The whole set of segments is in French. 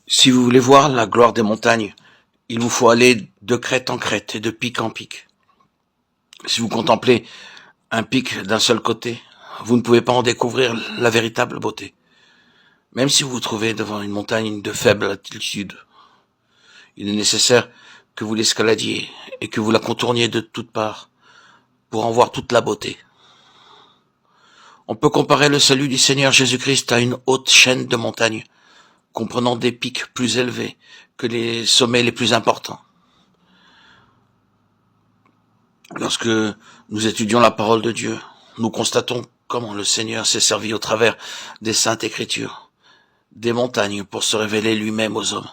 Si vous voulez voir la gloire des montagnes, il vous faut aller de crête en crête et de pic en pic. Si vous contemplez un pic d'un seul côté, vous ne pouvez pas en découvrir la véritable beauté. Même si vous vous trouvez devant une montagne de faible altitude, il est nécessaire que vous l'escaladiez et que vous la contourniez de toutes parts pour en voir toute la beauté. On peut comparer le salut du Seigneur Jésus-Christ à une haute chaîne de montagnes, comprenant des pics plus élevés que les sommets les plus importants. Lorsque nous étudions la parole de Dieu, nous constatons comment le Seigneur s'est servi au travers des saintes écritures, des montagnes pour se révéler lui-même aux hommes.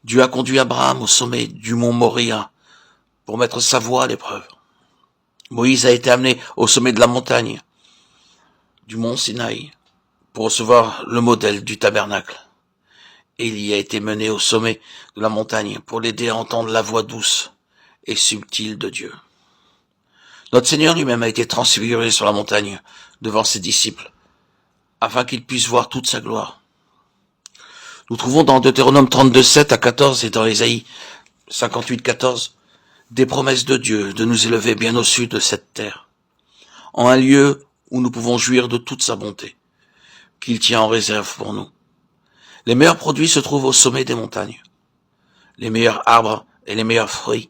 Dieu a conduit Abraham au sommet du mont Moria pour mettre sa voix à l'épreuve. Moïse a été amené au sommet de la montagne du mont Sinaï pour recevoir le modèle du tabernacle. Et il y a été mené au sommet de la montagne pour l'aider à entendre la voix douce et subtile de Dieu. Notre Seigneur lui-même a été transfiguré sur la montagne devant ses disciples, afin qu'ils puissent voir toute sa gloire. Nous trouvons dans Deutéronome 32, 7 à 14 et dans Ésaïe 58, 14 des promesses de Dieu de nous élever bien au sud de cette terre, en un lieu où nous pouvons jouir de toute sa bonté, qu'il tient en réserve pour nous. Les meilleurs produits se trouvent au sommet des montagnes, les meilleurs arbres et les meilleurs fruits,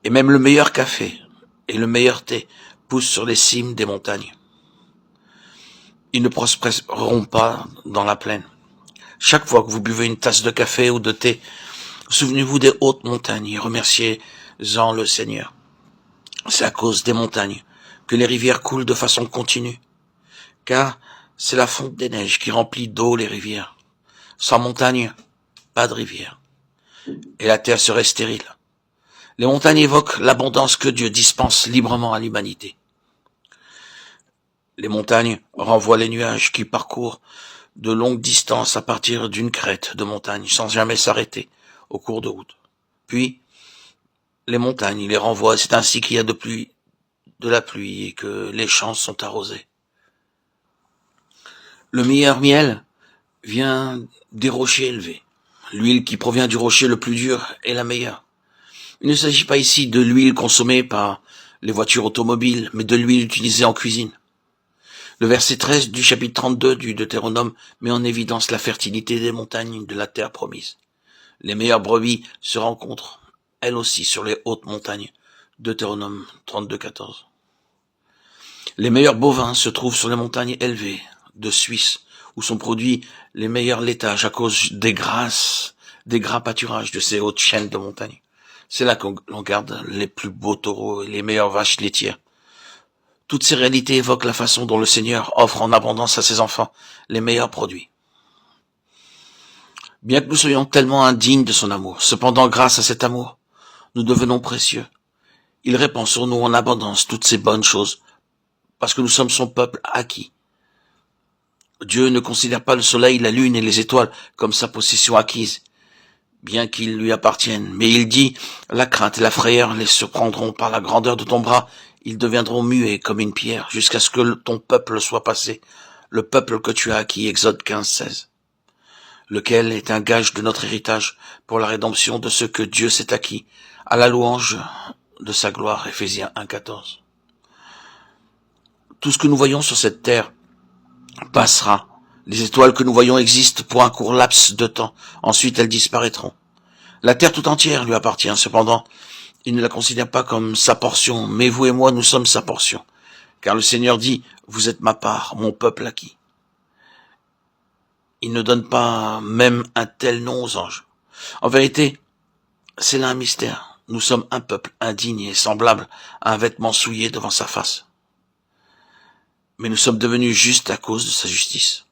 et même le meilleur café et le meilleur thé poussent sur les cimes des montagnes. Ils ne prospéreront pas dans la plaine. Chaque fois que vous buvez une tasse de café ou de thé, souvenez-vous des hautes montagnes et remerciez-en le Seigneur. C'est à cause des montagnes que les rivières coulent de façon continue, car c'est la fonte des neiges qui remplit d'eau les rivières. Sans montagne, pas de rivière, et la terre serait stérile. Les montagnes évoquent l'abondance que Dieu dispense librement à l'humanité. Les montagnes renvoient les nuages qui parcourent de longues distances à partir d'une crête de montagne sans jamais s'arrêter au cours de route. Puis, les montagnes les renvoient, c'est ainsi qu'il y a de la pluie et que les champs sont arrosés. Le meilleur miel vient des rochers élevés. L'huile qui provient du rocher le plus dur est la meilleure. Il ne s'agit pas ici de l'huile consommée par les voitures automobiles, mais de l'huile utilisée en cuisine. Le verset 13 du chapitre 32 du Deutéronome met en évidence la fertilité des montagnes de la terre promise. Les meilleures brebis se rencontrent, elles aussi, sur les hautes montagnes. Deutéronome 32, 14. Les meilleurs bovins se trouvent sur les montagnes élevées de Suisse, où sont produits les meilleurs laitages à cause des gras pâturages de ces hautes chaînes de montagnes. C'est là qu'on garde les plus beaux taureaux et les meilleures vaches laitières. Toutes ces réalités évoquent la façon dont le Seigneur offre en abondance à ses enfants les meilleurs produits. Bien que nous soyons tellement indignes de son amour, cependant grâce à cet amour, nous devenons précieux. Il répand sur nous en abondance toutes ces bonnes choses, parce que nous sommes son peuple acquis. Dieu ne considère pas le soleil, la lune et les étoiles comme sa possession acquise, bien qu'ils lui appartiennent. Mais il dit, la crainte et la frayeur les surprendront par la grandeur de ton bras, ils deviendront muets comme une pierre, jusqu'à ce que ton peuple soit passé, le peuple que tu as acquis, Exode 15, 16, lequel est un gage de notre héritage pour la rédemption de ce que Dieu s'est acquis, à la louange de sa gloire, Éphésiens 1, 14. Tout ce que nous voyons sur cette terre passera. Les étoiles que nous voyons existent pour un court laps de temps. Ensuite, elles disparaîtront. La terre tout entière lui appartient. Cependant, il ne la considère pas comme sa portion, mais vous et moi, nous sommes sa portion. Car le Seigneur dit, vous êtes ma part, mon peuple acquis. Il ne donne pas même un tel nom aux anges. En vérité, c'est là un mystère. Nous sommes un peuple indigne et semblable à un vêtement souillé devant sa face. Mais nous sommes devenus justes à cause de sa justice.